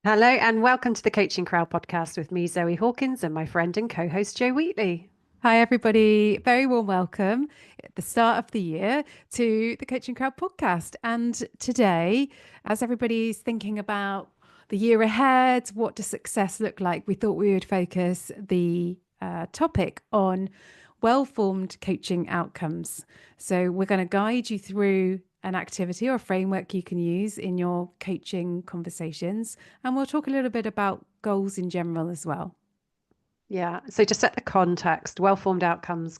Hello and welcome to the Coaching Crowd podcast with me, Zoe Hawkins, and my friend and co-host Joe Wheatley. Hi, everybody. Very warm welcome at the start of the year to the Coaching Crowd podcast. And today, as everybody's thinking about the year ahead, what does success look like? We thought we would focus the topic on well-formed coaching outcomes. So we're going to guide you through an activity or a framework you can use in your coaching conversations. And we'll talk a little bit about goals in general as well. Yeah, so to set the context, well-formed outcomes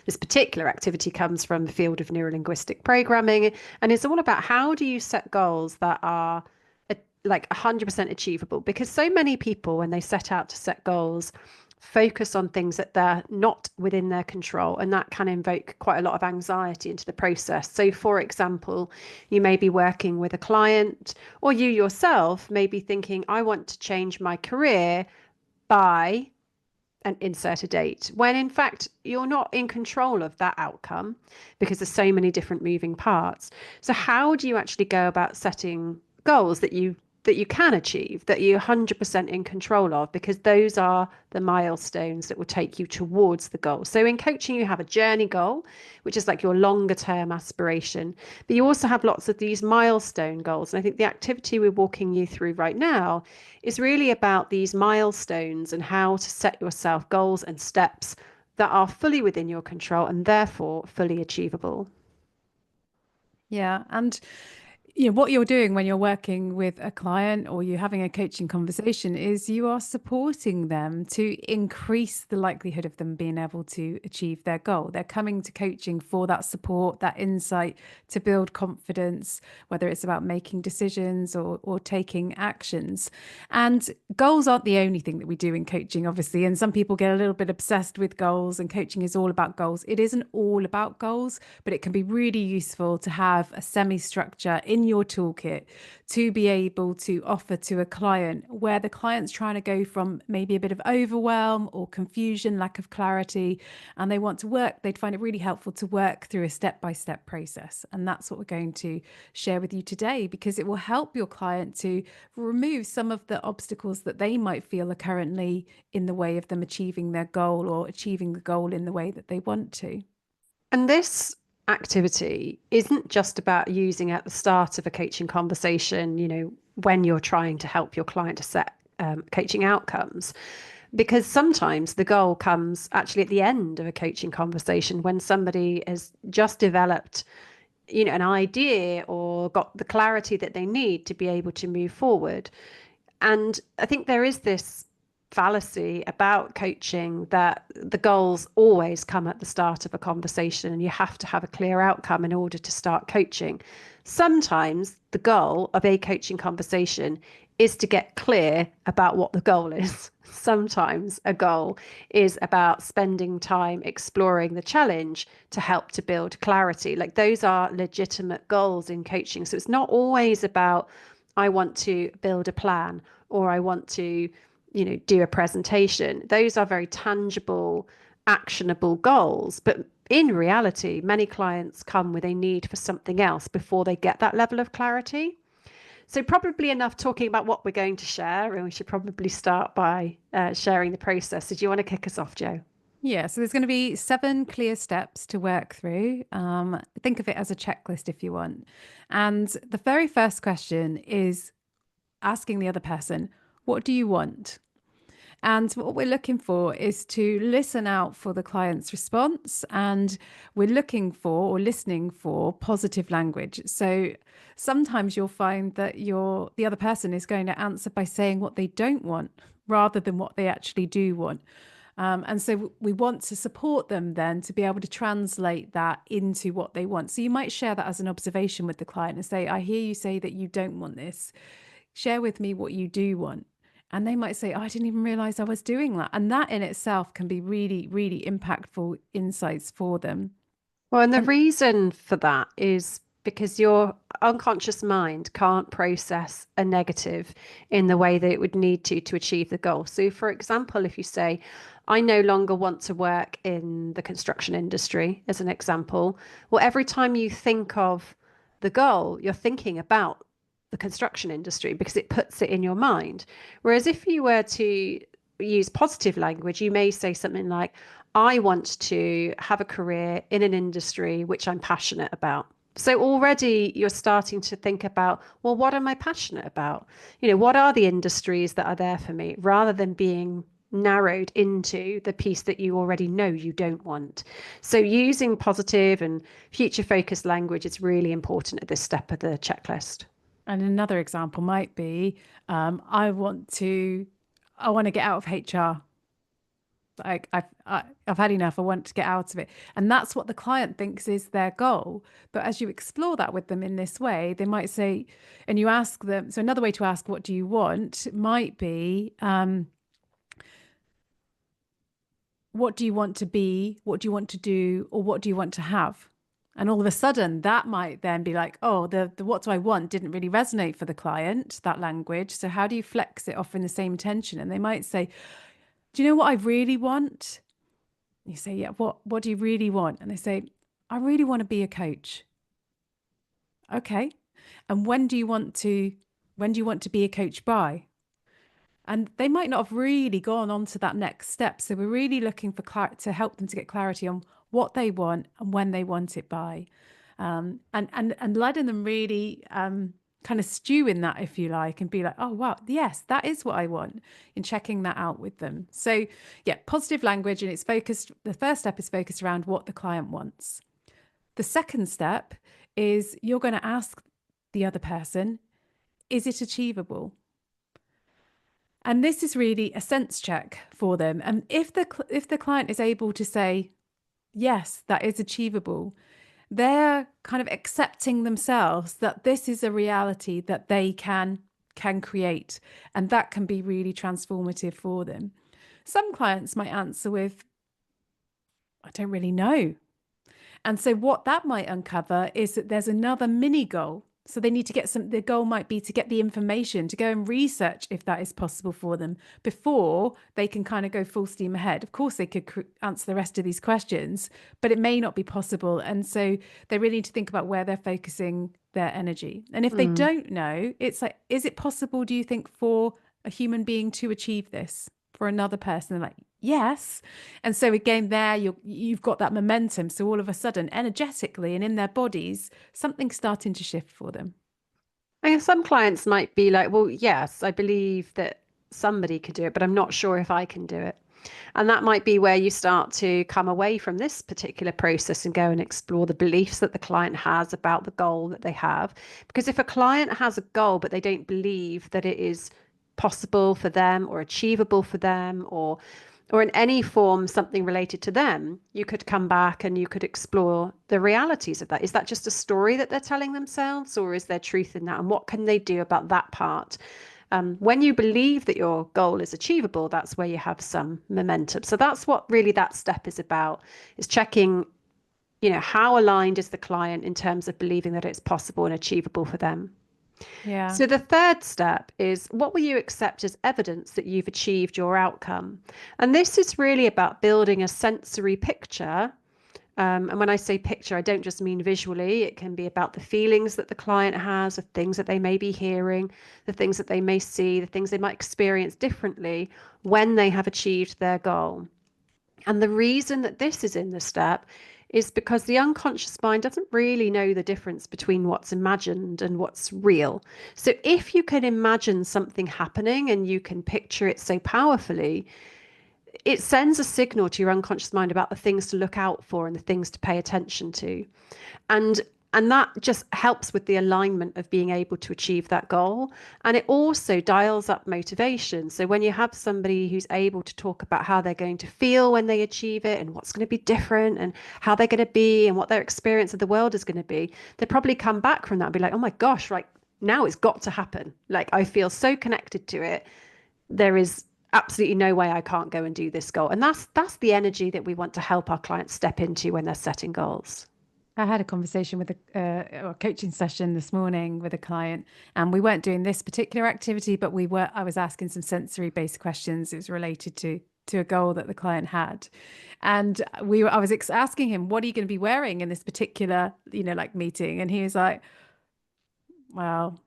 this particular activity comes from the field of neuro-linguistic programming, and it's all about how do you set goals that are like 100% achievable? Because so many people, when they set out to set goals, focus on things that they're not within their control, and that can invoke quite a lot of anxiety into the process. So, for example, you may be working with a client, or you yourself may be thinking, I want to change my career by and insert a date, when in fact you're not in control of that outcome because there's so many different moving parts. So how do you actually go about setting goals that you can achieve, that you're 100% in control of, because those are the milestones that will take you towards the goal. So in coaching, you have a journey goal, which is like your longer term aspiration, but you also have lots of these milestone goals. And I think the activity we're walking you through right now is really about these milestones and how to set yourself goals and steps that are fully within your control and therefore fully achievable. Yeah. And what you're doing when you're working with a client or you're having a coaching conversation is you are supporting them to increase the likelihood of them being able to achieve their goal. They're coming to coaching for that support, that insight to build confidence, whether it's about making decisions or taking actions. And goals aren't the only thing that we do in coaching, obviously. And some people get a little bit obsessed with goals, and coaching is all about goals. It isn't all about goals, but it can be really useful to have a semi-structure in your toolkit to be able to offer to a client where the client's trying to go from maybe a bit of overwhelm or confusion, lack of clarity, and they want to work. They'd find it really helpful to work through a step-by-step process. And that's what we're going to share with you today, because it will help your client to remove some of the obstacles that they might feel are currently in the way of them achieving their goal or achieving the goal in the way that they want to. And this activity isn't just about using at the start of a coaching conversation, when you're trying to help your client to set coaching outcomes, because sometimes the goal comes actually at the end of a coaching conversation when somebody has just developed an idea or got the clarity that they need to be able to move forward. And I think there is this fallacy about coaching that the goals always come at the start of a conversation and you have to have a clear outcome in order to start coaching. Sometimes the goal of a coaching conversation is to get clear about what the goal is. Sometimes a goal is about spending time exploring the challenge to help to build clarity. Like, those are legitimate goals in coaching. So it's not always about, I want to build a plan, or I want to, do a presentation. Those are very tangible, actionable goals. But in reality, many clients come with a need for something else before they get that level of clarity. So probably enough talking about what we're going to share, and we should probably start by sharing the process. So do you want to kick us off, Joe? Yeah, so there's going to be 7 clear steps to work through. Think of it as a checklist if you want. And the very first question is asking the other person, what do you want? And what we're looking for is to listen out for the client's response. And we're looking for or listening for positive language. So sometimes you'll find that the other person is going to answer by saying what they don't want rather than what they actually do want. And so we want to support them then to be able to translate that into what they want. So you might share that as an observation with the client and say, I hear you say that you don't want this. Share with me what you do want. And they might say, oh, I didn't even realize I was doing that. And that in itself can be really, really impactful insights for them. Well, and the And reason for that is because your unconscious mind can't process a negative in the way that it would need to achieve the goal. So, for example, if you say, I no longer want to work in the construction industry, as an example, well, every time you think of the goal, you're thinking about the construction industry because it puts it in your mind. Whereas if you were to use positive language, you may say something like, I want to have a career in an industry which I'm passionate about. So already you're starting to think about, well, what am I passionate about? What are the industries that are there for me, rather than being narrowed into the piece that you already know you don't want. So using positive and future focused language is really important at this step of the checklist. And another example might be, I want to get out of HR. Like I've had enough. I want to get out of it, and that's what the client thinks is their goal. But as you explore that with them in this way, they might say, and you ask them. So another way to ask, "What do you want?" might be, "What do you want to be? What do you want to do? Or what do you want to have?" And all of a sudden, that might then be like, "Oh, the what do I want didn't really resonate for the client, that language. So how do you flex it off in the same tension?" And they might say, "Do you know what I really want?" You say, "Yeah, what do you really want?" And they say, "I really want to be a coach." Okay. And when do you want to be a coach by? And they might not have really gone on to that next step. So we're really looking for to help them to get clarity on what they want and when they want it by. And letting them really kind of stew in that, if you like, and be like, "Oh, wow, yes, that is what I want," in checking that out with them. So yeah, positive language, and it's focused, the first step is focused around what the client wants. The second step is you're going to ask the other person, is it achievable? And this is really a sense check for them. And if the client is able to say, yes, that is achievable, they're kind of accepting themselves that this is a reality that they can create, and that can be really transformative for them. Some clients might answer with, I don't really know. And so what that might uncover is that there's another mini goal. So they need to get the goal might be to get the information, to go and research if that is possible for them before they can kind of go full steam ahead. Of course, they could answer the rest of these questions, but it may not be possible. And so they really need to think about where they're focusing their energy. And if they don't know, it's like, is it possible, do you think, for a human being to achieve this? For another person? They're like, yes. And so again, there you've got that momentum. So all of a sudden, energetically and in their bodies, something's starting to shift for them. I guess some clients might be like, well, yes, I believe that somebody could do it, but I'm not sure if I can do it. And that might be where you start to come away from this particular process and go and explore the beliefs that the client has about the goal that they have. Because if a client has a goal, but they don't believe that it is possible for them or achievable for them, or in any form something related to them, you could come back and you could explore the realities of that. Is that just a story that they're telling themselves, or is there truth in that? And what can they do about that part? When you believe that your goal is achievable, that's where you have some momentum. So that's what really that step is about, is checking, how aligned is the client in terms of believing that it's possible and achievable for them. Yeah. So the third step is, what will you accept as evidence that you've achieved your outcome? And this is really about building a sensory picture. And when I say picture, I don't just mean visually. It can be about the feelings that the client has, the things that they may be hearing, the things that they may see, the things they might experience differently when they have achieved their goal. And the reason that this is in the step is because the unconscious mind doesn't really know the difference between what's imagined and what's real. So if you can imagine something happening and you can picture it so powerfully, it sends a signal to your unconscious mind about the things to look out for and the things to pay attention to. And and that just helps with the alignment of being able to achieve that goal. And it also dials up motivation. So when you have somebody who's able to talk about how they're going to feel when they achieve it and what's going to be different and how they're going to be and what their experience of the world is going to be, they probably come back from that and be like, oh my gosh, like now it's got to happen. Like I feel so connected to it. There is absolutely no way I can't go and do this goal. And that's the energy that we want to help our clients step into when they're setting goals. I had a conversation with a coaching session this morning with a client, and we weren't doing this particular activity, but I was asking some sensory based questions. It was related to a goal that the client had. And I was asking him, what are you going to be wearing in this particular, like meeting? And he was like, well,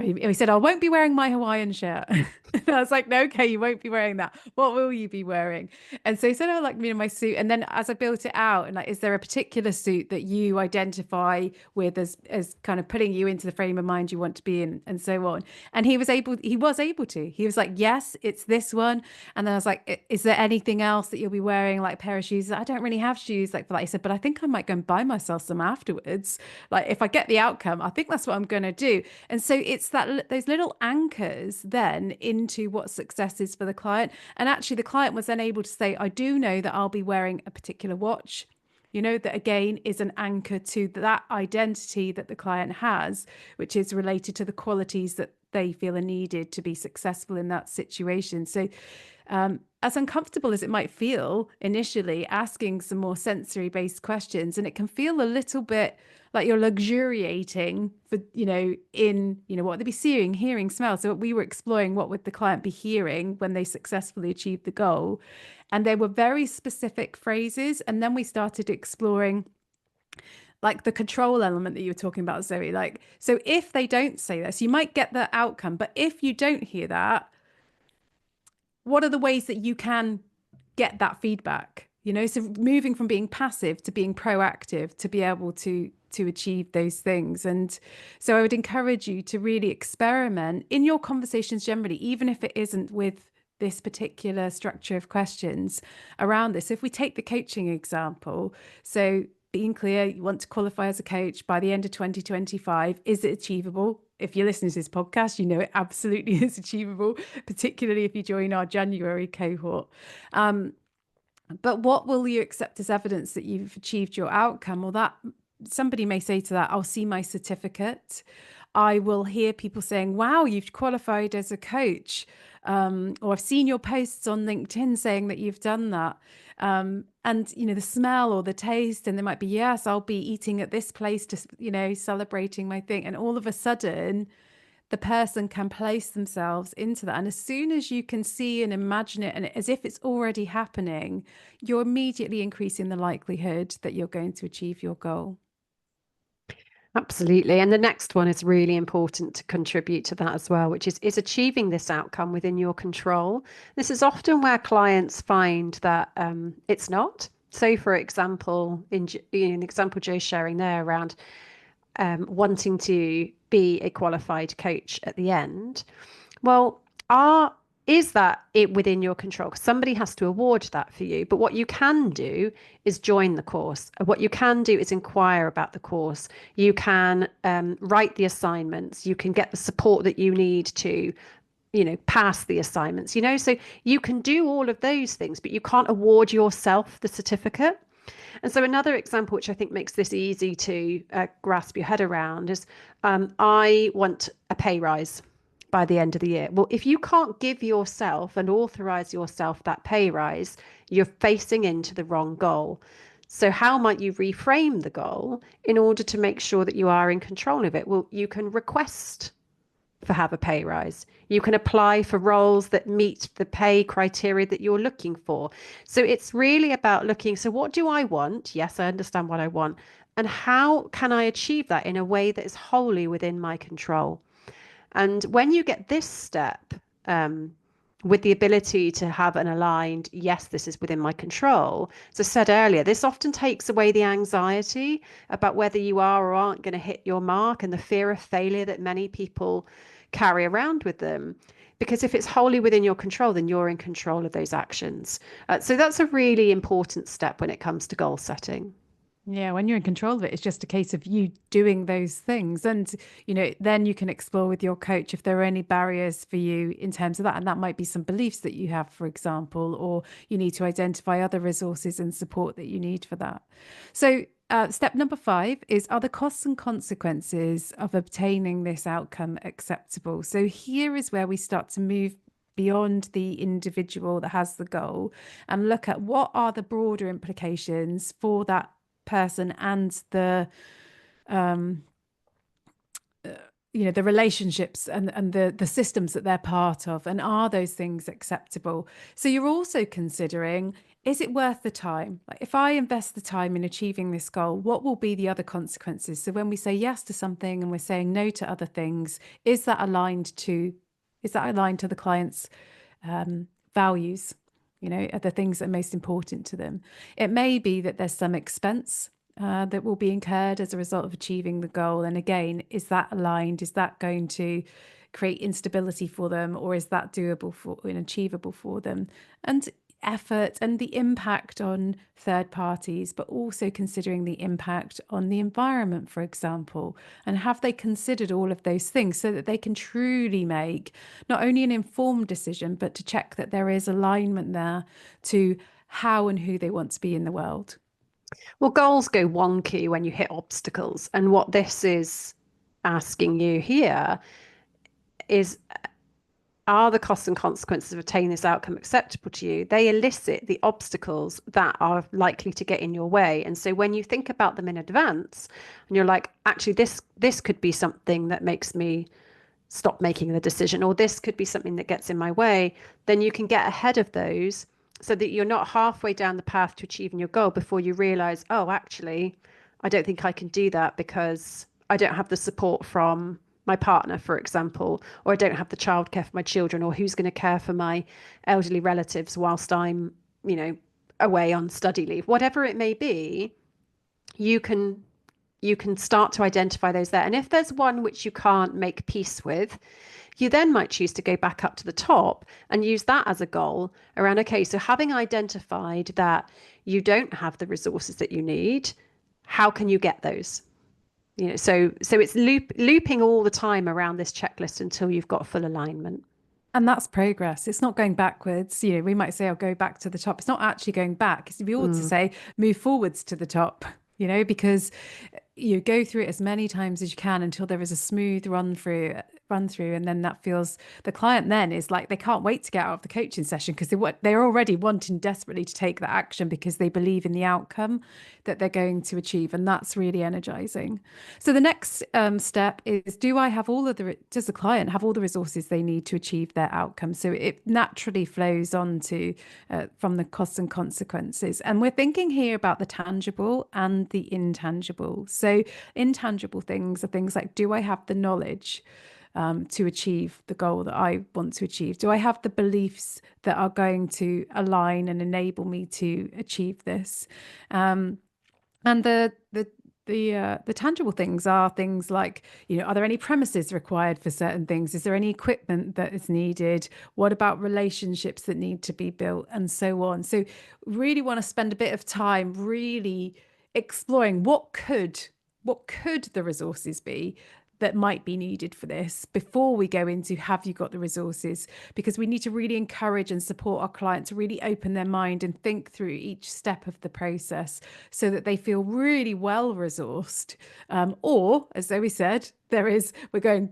He said, I won't be wearing my Hawaiian shirt. And I was like, no, okay, you won't be wearing that. What will you be wearing? And so he said, oh, like, my suit. And then as I built it out, and like, is there a particular suit that you identify with as kind of putting you into the frame of mind you want to be in, and so on. And he was able to. He was like, yes, it's this one. And then I was like, is there anything else that you'll be wearing, like a pair of shoes? I don't really have shoes like for that. He said, but I think I might go and buy myself some afterwards. Like if I get the outcome, I think that's what I'm going to do. And so it's those little anchors then into what success is for the client. And actually the client was then able to say, I do know that I'll be wearing a particular watch. That again is an anchor to that identity that the client has, which is related to the qualities that they feel are needed to be successful in that situation. So as uncomfortable as it might feel initially, asking some more sensory based questions, and it can feel a little bit like you're luxuriating for, in, what they'd be seeing, hearing, smell. So we were exploring what would the client be hearing when they successfully achieved the goal. And they were very specific phrases. And then we started exploring like the control element that you were talking about, Zoe. Like, so if they don't say this, you might get the outcome. But if you don't hear that, what are the ways that you can get that feedback? So moving from being passive to being proactive to be able to achieve those things. And so I would encourage you to really experiment in your conversations generally, even if it isn't with this particular structure of questions around this. If we take the coaching example, so being clear, you want to qualify as a coach by the end of 2025. Is it achievable? If you're listening to this podcast, it absolutely is achievable, particularly if you join our January cohort. But what will you accept as evidence that you've achieved your outcome? Well, that somebody may say to that, I'll see my certificate. I will hear people saying, wow, you've qualified as a coach. Or I've seen your posts on LinkedIn saying that you've done that. And, the smell or the taste, and they might be, yes, I'll be eating at this place to, celebrating my thing. And all of a sudden, the person can place themselves into that. And as soon as you can see and imagine it, and as if it's already happening, you're immediately increasing the likelihood that you're going to achieve your goal. Absolutely. And the next one is really important to contribute to that as well, which is achieving this outcome within your control. This is often where clients find that it's not. So, for example, in the example Joe's sharing there around wanting to be a qualified coach at the end, well, is that it within your control? Because somebody has to award that for you. But what you can do is join the course. What you can do is inquire about the course. You can write the assignments. You can get the support that you need to, pass the assignments, so you can do all of those things, but you can't award yourself the certificate. And so another example, which I think makes this easy to grasp your head around, is I want a pay rise by the end of the year. Well, if you can't give yourself and authorize yourself that pay rise, you're facing into the wrong goal. So how might you reframe the goal in order to make sure that you are in control of it? Well, you can request for have a pay rise. You can apply for roles that meet the pay criteria that you're looking for. So it's really about looking, so what do I want? Yes, I understand what I want. And how can I achieve that in a way that is wholly within my control? And when you get this step, with the ability to have an aligned, yes, this is within my control. As I said earlier, this often takes away the anxiety about whether you are or aren't going to hit your mark and the fear of failure that many people carry around with them. Because if it's wholly within your control, then you're in control of those actions. So that's a really important step when it comes to goal setting. Yeah, when you're in control of it, it's just a case of you doing those things. And, then you can explore with your coach if there are any barriers for you in terms of that. And that might be some beliefs that you have, for example, or you need to identify other resources and support that you need for that. So, step number 5 is, are the costs and consequences of obtaining this outcome acceptable? So here is where we start to move beyond the individual that has the goal and look at what are the broader implications for that person and the the relationships and the systems that they're part of, and are those things acceptable? So you're also considering, is it worth the time? Like, if I invest the time in achieving this goal, what will be the other consequences? So when we say yes to something and we're saying no to other things, is that aligned to the client's values? You know, are the things that are most important to them? It may be that there's some expense that will be incurred as a result of achieving the goal. And again, is that aligned? Is that going to create instability for them, or is that doable for and achievable for them? And effort and the impact on third parties, but also considering the impact on the environment, for example. And have they considered all of those things so that they can truly make not only an informed decision, but to check that there is alignment there to how and who they want to be in the world? Well, goals go wonky when you hit obstacles. And what this is asking you here is, are the costs and consequences of attaining this outcome acceptable to you? They elicit the obstacles that are likely to get in your way. And so when you think about them in advance and you're like, actually, this could be something that makes me stop making the decision, or this could be something that gets in my way, then you can get ahead of those so that you're not halfway down the path to achieving your goal before you realize, oh, actually, I don't think I can do that because I don't have the support from my partner, for example, or I don't have the childcare for my children, or who's going to care for my elderly relatives whilst I'm, away on study leave, whatever it may be. You can start to identify those there. And if there's one which you can't make peace with, you then might choose to go back up to the top and use that as a goal around, okay, so having identified that you don't have the resources that you need, how can you get those? So it's looping all the time around this checklist until you've got full alignment. And that's progress. It's not going backwards. You know, we might say, I'll go back to the top. It's not actually going back. We ought to say, move forwards to the top, because you go through it as many times as you can until there is a smooth run through. And then that feels the client then is like they can't wait to get out of the coaching session because they're already wanting desperately to take that action because they believe in the outcome that they're going to achieve. And that's really energizing. So the next step is, does the client have all the resources they need to achieve their outcome? So it naturally flows on to from the costs and consequences. And we're thinking here about the tangible and the intangible. So intangible things are things like, do I have the knowledge to achieve the goal that I want to achieve? Do I have the beliefs that are going to align and enable me to achieve this? And the tangible things are things like, are there any premises required for certain things? Is there any equipment that is needed? What about relationships that need to be built, and so on? So really want to spend a bit of time really exploring what could the resources be that might be needed for this before we go into, have you got the resources? Because we need to really encourage and support our client to really open their mind and think through each step of the process so that they feel really well resourced. Or, as Zoe said, we're going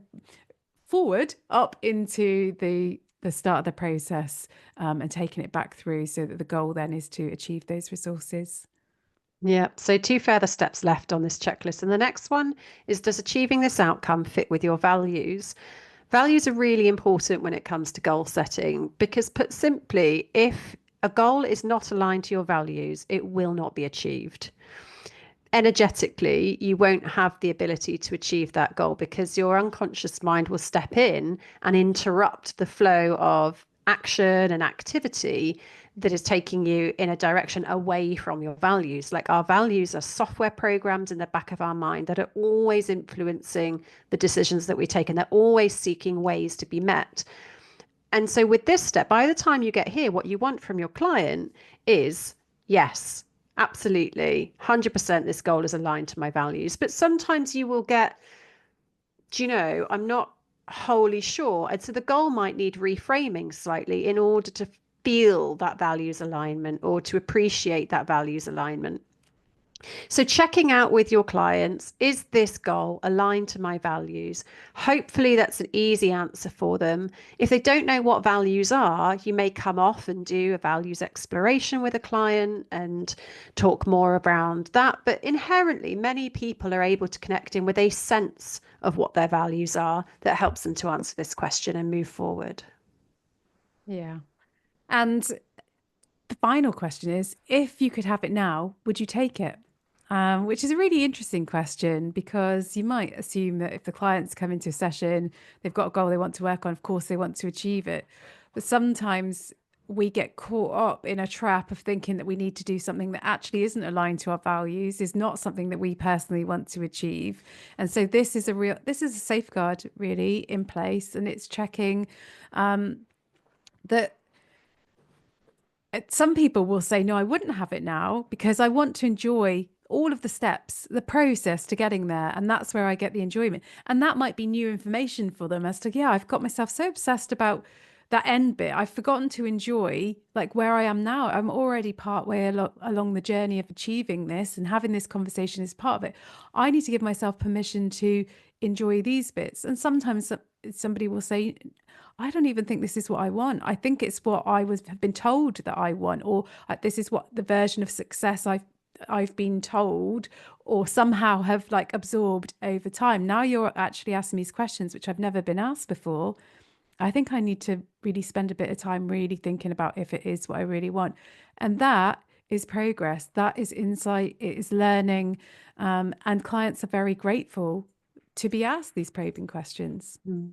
forward up into the start of the process and taking it back through so that the goal then is to achieve those resources. Yeah. So two further steps left on this checklist. And the next one is, does achieving this outcome fit with your values? Values are really important when it comes to goal setting because, put simply, if a goal is not aligned to your values, it will not be achieved. Energetically, you won't have the ability to achieve that goal because your unconscious mind will step in and interrupt the flow of action and activity that is taking you in a direction away from your values. Like, our values are software programs in the back of our mind that are always influencing the decisions that we take, and they're always seeking ways to be met. And so with this step, by the time you get here, what you want from your client is, yes, absolutely, 100% this goal is aligned to my values. But sometimes you will get, I'm not wholly sure. And so the goal might need reframing slightly in order to feel that values alignment or to appreciate that values alignment. So checking out with your clients, is this goal aligned to my values? Hopefully that's an easy answer for them. If they don't know what values are, you may come off and do a values exploration with a client and talk more around that. But inherently, many people are able to connect in with a sense of what their values are that helps them to answer this question and move forward. Yeah. And the final question is, if you could have it now, would you take it? Which is a really interesting question, because you might assume that if the clients come into a session, they've got a goal they want to work on, of course they want to achieve it. But sometimes we get caught up in a trap of thinking that we need to do something that actually isn't aligned to our values, is not something that we personally want to achieve. And so this is a safeguard really in place, and it's checking that some people will say, no, I wouldn't have it now because I want to enjoy all of the steps, the process to getting there. And that's where I get the enjoyment. And that might be new information for them as to, yeah, I've got myself so obsessed about that end bit. I've forgotten to enjoy like where I am now. I'm already part way along the journey of achieving this, and having this conversation is part of it. I need to give myself permission to enjoy these bits. And sometimes somebody will say, I don't even think this is what I want. I think it's what have been told that I want, or this is what the version of success I've been told, or somehow have like absorbed over time. Now you're actually asking me these questions, which I've never been asked before. I think I need to really spend a bit of time really thinking about if it is what I really want. And that is progress. That is insight. It is learning. And clients are very grateful to be asked these probing questions. Mm.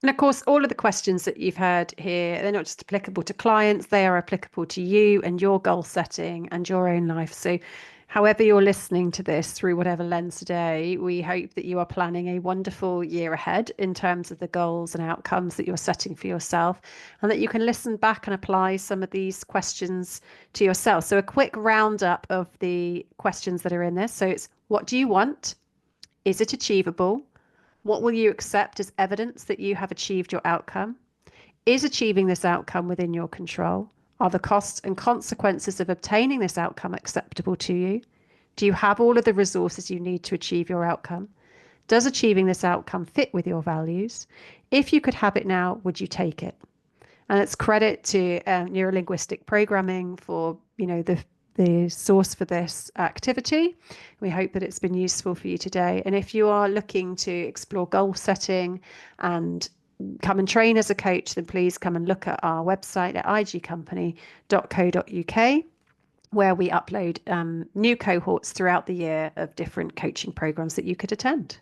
And of course, all of the questions that you've heard here, they're not just applicable to clients, they are applicable to you and your goal setting and your own life. So however you're listening to this, through whatever lens today, we hope that you are planning a wonderful year ahead in terms of the goals and outcomes that you're setting for yourself, and that you can listen back and apply some of these questions to yourself. So a quick roundup of the questions that are in this. So it's, what do you want? Is it achievable? What will you accept as evidence that you have achieved your outcome? Is achieving this outcome within your control? Are the costs and consequences of obtaining this outcome acceptable to you? Do you have all of the resources you need to achieve your outcome? Does achieving this outcome fit with your values? If you could have it now, would you take it? And it's credit to Neuro-Linguistic Programming for, the source for this activity. We hope that it's been useful for you today. And if you are looking to explore goal setting and come and train as a coach, then please come and look at our website at igcompany.co.uk, where we upload new cohorts throughout the year of different coaching programs that you could attend.